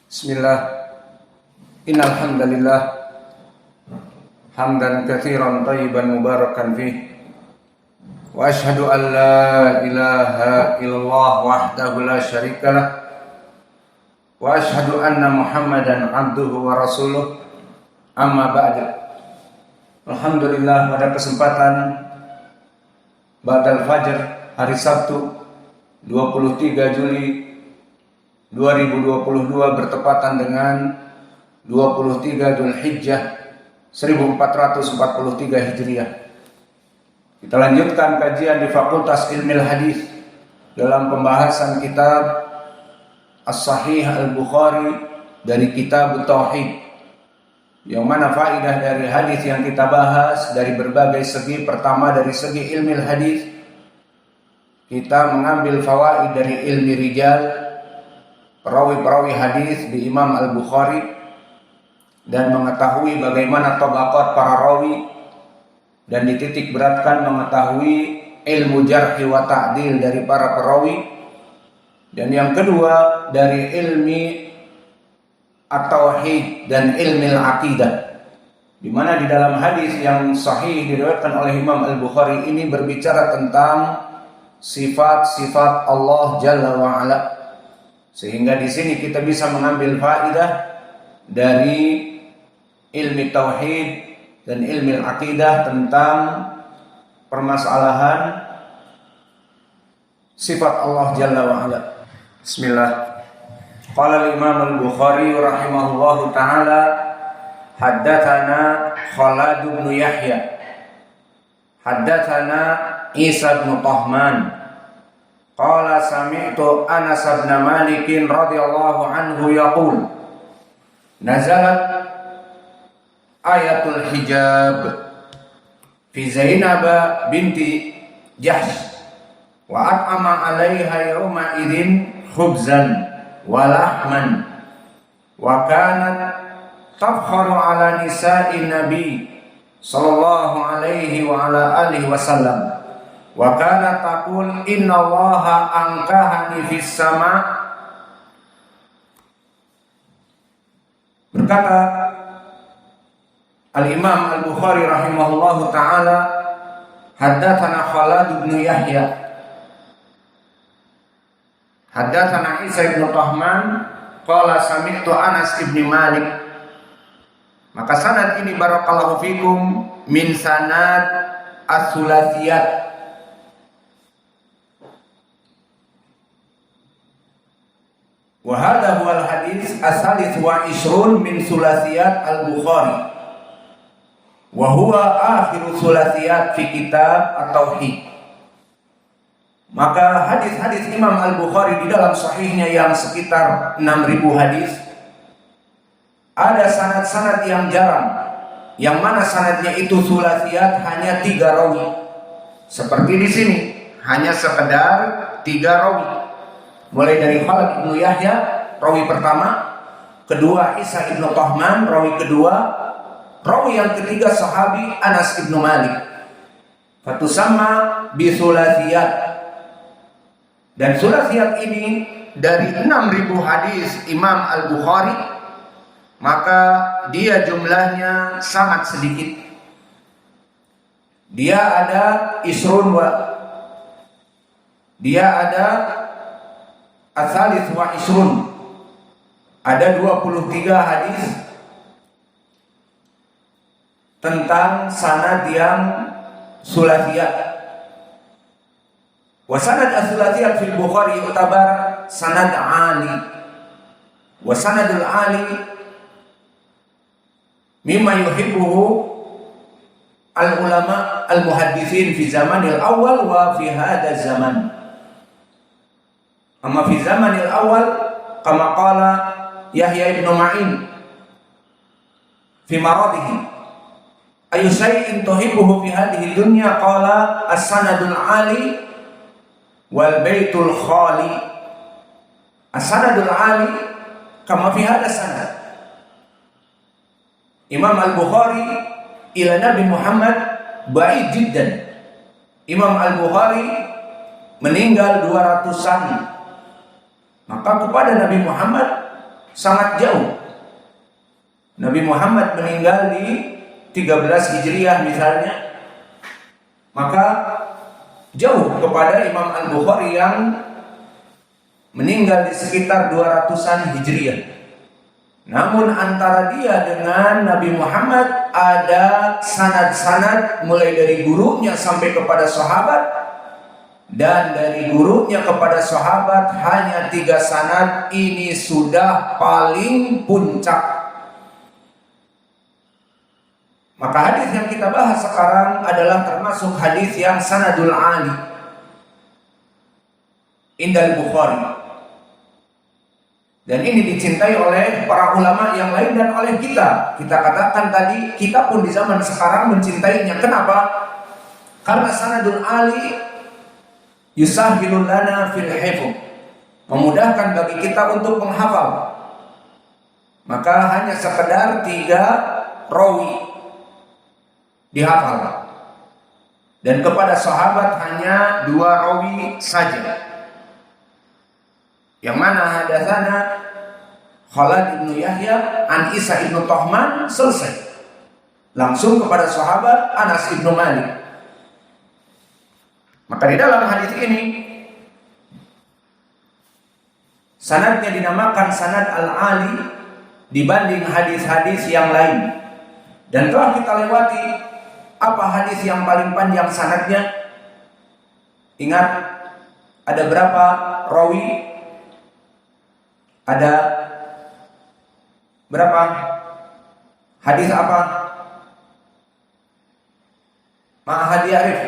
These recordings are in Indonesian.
Bismillah. Innal hamdalillah hamdan katsiran thayyiban mubarakan fih. Wa asyhadu an la ilaha illallah wahdahu la syarikalah. Wa asyhadu anna Muhammadan abduhu wa rasuluh. Amma ba'du. Alhamdulillah, pada kesempatan ba'dal fajr hari Sabtu 23 Juli 2022 bertepatan dengan 23 Dzulhijjah 1443 Hijriah. Kita lanjutkan kajian di Fakultas Ilmil Hadis dalam pembahasan kitab As-Sahih Al-Bukhari dari Kitab Tauhid, yang mana faidah dari hadis yang kita bahas dari berbagai segi. Pertama, dari segi ilmil hadis, kita mengambil fawaid dari ilmi rijal, perawi-perawi hadis di Imam Al-Bukhari, dan mengetahui bagaimana tabaqat para rawi, dan dititik beratkan mengetahui ilmu jarh wa ta'dil dari para perawi. Dan yang kedua, dari ilmi at-tauhid dan ilmi al-aqidah, di mana di dalam hadis yang sahih diriwayatkan oleh Imam Al-Bukhari ini berbicara tentang sifat-sifat Allah Jalla wa Ala. Sehingga di sini kita bisa mengambil faidah dari ilmi tauhid dan ilmi aqidah tentang permasalahan sifat Allah Jalla wa Ala. Bismillah. Qala al-Imam Al-Bukhari rahimahullahu taala, haddatsana Khalid bin Yahya, haddatsana Isa bin Tahman, qala sami'tu Anas bin Malik radhiyallahu anhu yaqul, nazalat ayatul hijab fi Zainab binti Jahsh wa at'ama 'alaiha yawma idzin khubzan wa lahman wa kanat tafkharu 'ala nisa'in nabi sallallahu alaihi wa ala alihi wasallam. Wa kana taqul innallaha ankahani fis sama. Berkata Al-Imam Al-Bukhari rahimahullahu taala, haddatsana Khalid bin Yahya, haddatsana Isa bin Tahman, qala sami'tu Anas bin Malik. Maka sanad ini barakallahu fikum min sanad as-sulasiyat, wa hadha huwa al-hadits as-salis wa ishrun min sulasiyat al-Bukhari, wa huwa akhiru sulasiyat fi kitab at-tauhid. Maka hadis-hadis Imam Al-Bukhari di dalam sahihnya yang sekitar 6.000 hadis, ada sanad-sanad yang jarang, yang mana sanadnya itu sulasiyat, hanya 3 rawi. Seperti di sini hanya sekedar 3 rawi. Mulai dari Khalid bin Yahya, rawi pertama, kedua Isa bin Tahman, rawi kedua, rawi yang ketiga sahabi Anas bin Malik. Fatusamma bi sulasiyat. Dan sulasiyat ini dari 6.000 hadis Imam Al-Bukhari, maka dia jumlahnya sangat sedikit. Dia ada isrun wa, dia ada as-salis wa isrun, ada 23 hadis tentang sanad yang sulasiyat. Wa sanad as-sulasiyat fil Bukhari yutabar sanad ali, wa sanadul ali mimma yuhibbuhu al-ulama al-muhadditsin fi zamanil awal wa fi hadha zaman. Amma fi zamanil awal kama qala Yahya ibn Ma'in fi maradihi, ayu syai'in tuhibbuhu fi hadhihi dunya, qala as-sanadul ali wal baitul khali. As-sanadul ali kama fi hadha sanad. Imam Al-Bukhari ila Nabi Muhammad ba'id jiddan. Imam Al-Bukhari meninggal 200-an. Maka kepada Nabi Muhammad sangat jauh. Nabi Muhammad meninggal di 13 Hijriah misalnya, maka jauh kepada Imam Al-Bukhari yang meninggal di sekitar 200-an Hijriah. Namun antara dia dengan Nabi Muhammad ada sanad-sanad mulai dari gurunya sampai kepada sahabat, dan dari gurunya kepada sahabat hanya 3 sanad. Ini sudah paling puncak. Maka hadis yang kita bahas sekarang adalah termasuk hadis yang sanadul ali indal Bukhari. Dan ini dicintai oleh para ulama yang lain dan oleh kita. Kita katakan tadi, kita pun di zaman sekarang mencintainya. Kenapa? Karena sanadul ali yusahilul lana fil hifz, memudahkan bagi kita untuk menghafal. Maka hanya sekedar 3 rawi dihafal, dan kepada sahabat hanya 2 rawi saja, yang mana hadatsana Khalid bin Yahya an Isa bin Tuhman, selesai. Langsung kepada sahabat Anas bin Malik. Maka di dalam hadis ini sanadnya dinamakan sanad al-ali dibanding hadis-hadis yang lain. Dan telah kita lewati apa hadis yang paling panjang sanadnya. Ingat, ada berapa rawi? Ada berapa hadis apa? Ma'ahadi arif.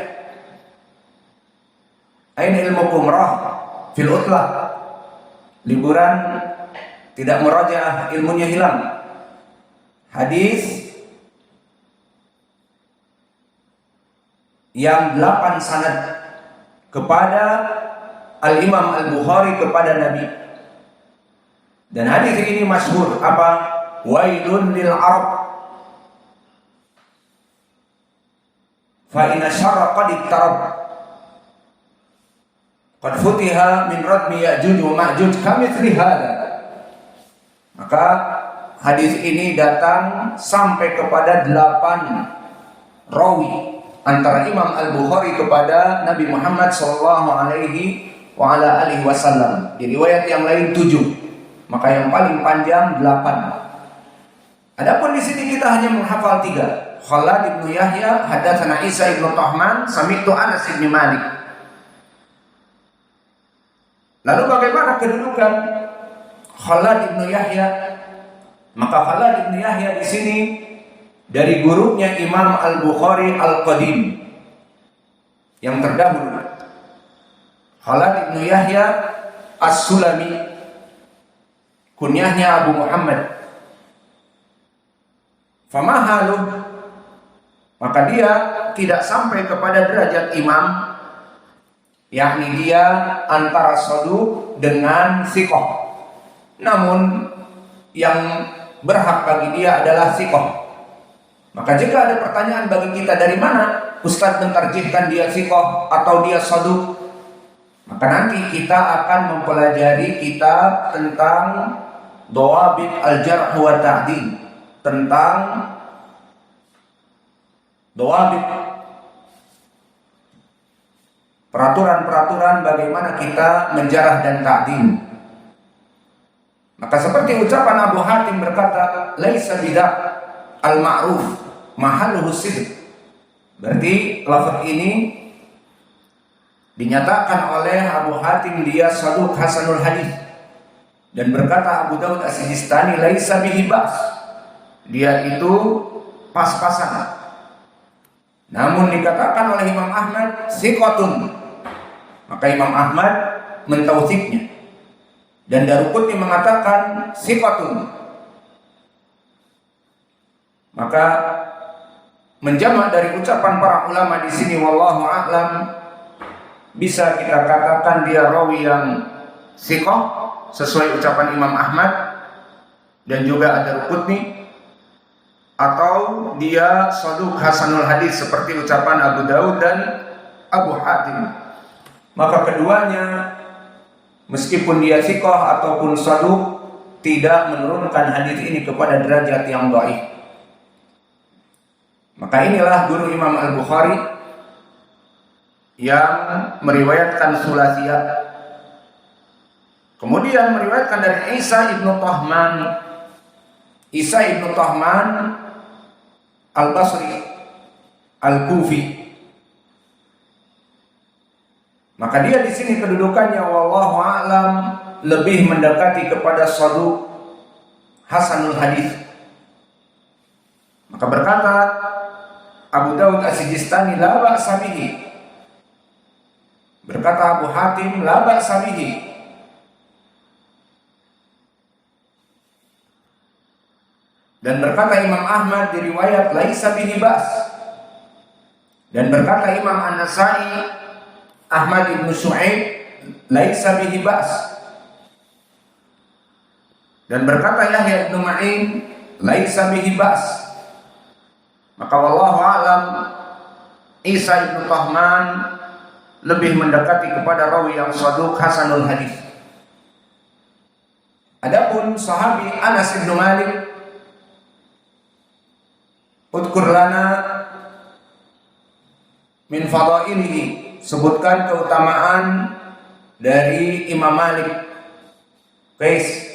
Aina ilmukum rah fil utlah. Liburan tidak merajaah, ilmunya hilang. Hadis yang 8 sanad kepada Al-Imam Al-Bukhari kepada Nabi. Dan hadis ini masyhur apa? Wailun lil Arab fa inna syarra qad ittarab qad futiha min radmi Ya'juj wa Ma'juj kamitsli hada. Maka hadis ini datang sampai kepada 8 rawi antara Imam Al-Bukhari kepada Nabi Muhammad sallallahu alaihi wa ala alihi wasallam. Di riwayat yang lain 7, maka yang paling panjang 8. Adapun di sini kita hanya menghafal 3. Khalid bin Yahya hadatsana Isa bin Tuhman sami'tu Anas bin Malik. Lalu bagaimana kedudukan Khalid bin Yahya? Maka Khalid bin Yahya di sini dari gurunya Imam Al-Bukhari Al-Qadim yang terdahulu, Khalid bin Yahya As-Sulami, kunyahnya Abu Muhammad. Famahaluh, maka dia tidak sampai kepada derajat imam, yakni dia antara saduq dengan thiqah. Namun yang berhak bagi dia adalah thiqah. Maka jika ada pertanyaan bagi kita, dari mana Ustaz mentarjihkan dia thiqah atau dia saduq, maka nanti kita akan mempelajari kitab tentang Dawabit al-Jarh wa Ta'dil, tentang Dawabit, peraturan-peraturan bagaimana kita menjarah dan ta'dil. Maka seperti ucapan Abu Hatim berkata, laisa bidak al-ma'ruf mahalluhu sidq. Berarti lafaz ini dinyatakan oleh Abu Hatim dia saduq hasanul hadis. Dan berkata Abu Daud As-Sijistani, laisa bihi ba's, dia itu pas-pasan. Namun dikatakan oleh Imam Ahmad thiqatun, maka Imam Ahmad mentausiknya. Dan Daruqutni mengatakan thiqatun. Maka menjamak dari ucapan para ulama di sini, wallahu a'lam, bisa kita katakan dia rawi yang thiqah sesuai ucapan Imam Ahmad dan juga Ad-Daruqutni, atau dia saduq hasanul hadis seperti ucapan Abu Daud dan Abu Hatim. Maka keduanya, meskipun dia thiqah ataupun saduq, tidak menurunkan hadis ini kepada derajat yang dhaif. Maka inilah guru Imam Al-Bukhari yang meriwayatkan sulasiyat. Kemudian meriwayatkan dari Isa ibnu Tahman. Isa ibnu Tahman Al-Basri Al-Kufi. Maka dia di sini kedudukannya wallahu a'lam lebih mendekati kepada saduq hasanul hadis. Maka berkata Abu Dawud As-Sijistani la ba'sa bihi. Berkata Abu Hatim la ba'sa bihi. Dan berkata Imam Ahmad di riwayat laisa bihi ba's. Dan berkata Imam An-Nasa'i Ahmad ibn Shu'aib laisa bihi ba's. Dan berkata Yahya ibn Ma'in laisa bihi ba's. Maka wallahu a'lam Isa ibn Tahman lebih mendekati kepada rawi yang saduq hasanul hadis. Adapun sahabi Anas ibn Malik, udkur lana min fadailihi, sebutkan keutamaan dari Imam Malik. Guys,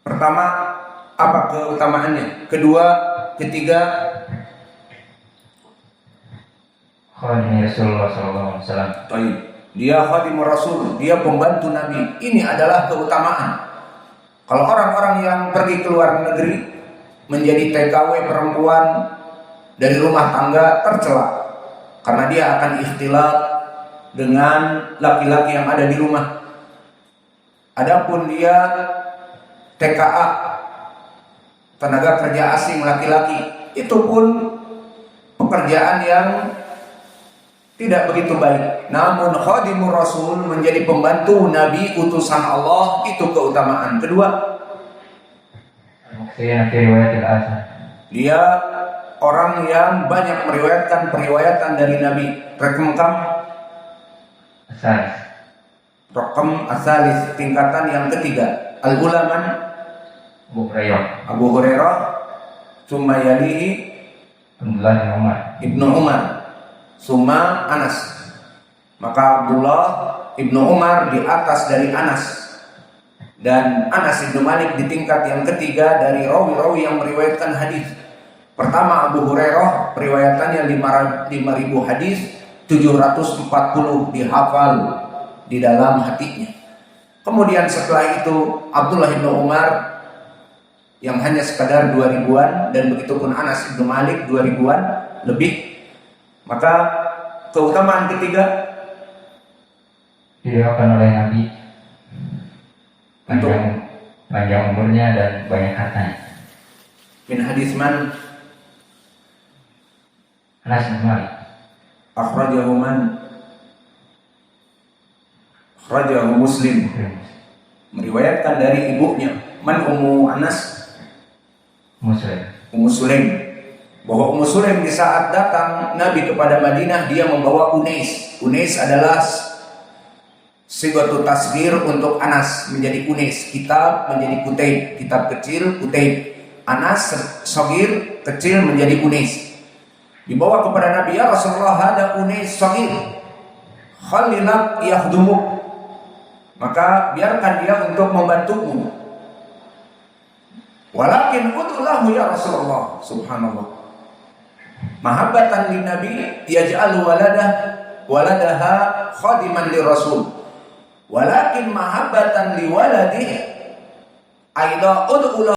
pertama apa keutamaannya? Kedua, ketiga, Khadim Rasulullah SAW. Dia khadim Rasul, dia pembantu Nabi. Ini adalah keutamaan. Kalau orang-orang yang pergi ke luar negeri menjadi TKW perempuan dari rumah tangga tercela karena dia akan ikhtilat dengan laki-laki yang ada di rumah. Adapun dia TKA, tenaga kerja asing laki-laki, itu pun pekerjaan yang tidak begitu baik. Namun khadimur Rasul menjadi pembantu Nabi utusan Allah, itu keutamaan. Kedua, dia orang yang banyak meriwayatkan periwayatan dari Nabi. Rekam asalis, tingkatan yang ketiga. Al-ulaman Abu Hurairah, summa yalihi Ibnu Umar, summa Anas. Maka Abdullah Ibnu Umar di atas dari Anas, dan Anas Ibnu Malik di tingkat yang ketiga dari rawi-rawi yang meriwayatkan hadis. Pertama Abu Hurairah, periwayatannya 5.000 hadis, 740 dihafal di dalam hatinya. Kemudian setelah itu Abdullah Ibnu Umar yang hanya sekadar 2.000-an, dan begitupun Anas Ibnu Malik 2.000-an lebih. Maka keutamaan ketiga, didoakan oleh Nabi panjang umurnya dan banyak hartanya. Min hadis man Anas bin Malik akhrajahu man akhrajahu Muslim, meriwayatkan dari ibunya. Man Ummu Anas? Ummu Sulaim. Bahwa Ummu Sulaim di saat datang Nabi kepada Madinah, dia membawa Unais. Unais adalah sigatu tasghir untuk Anas, menjadi Unais. Kitab menjadi Kutaib, kitab kecil Kutaib. Anas sagir, kecil, menjadi Unais. Dibawa kepada Nabi, ya Rasulullah, ada Unais sagir, khalilak yakhdumuk, maka biarkan dia untuk membantumu. Walakin ud'ulahu ya Rasulullah. Subhanallah. Mahabbatan lin Nabi yaj'alu waladaha khadiman li Rasul. Walakin mahabbatan li waladihi aidha ud'ulahu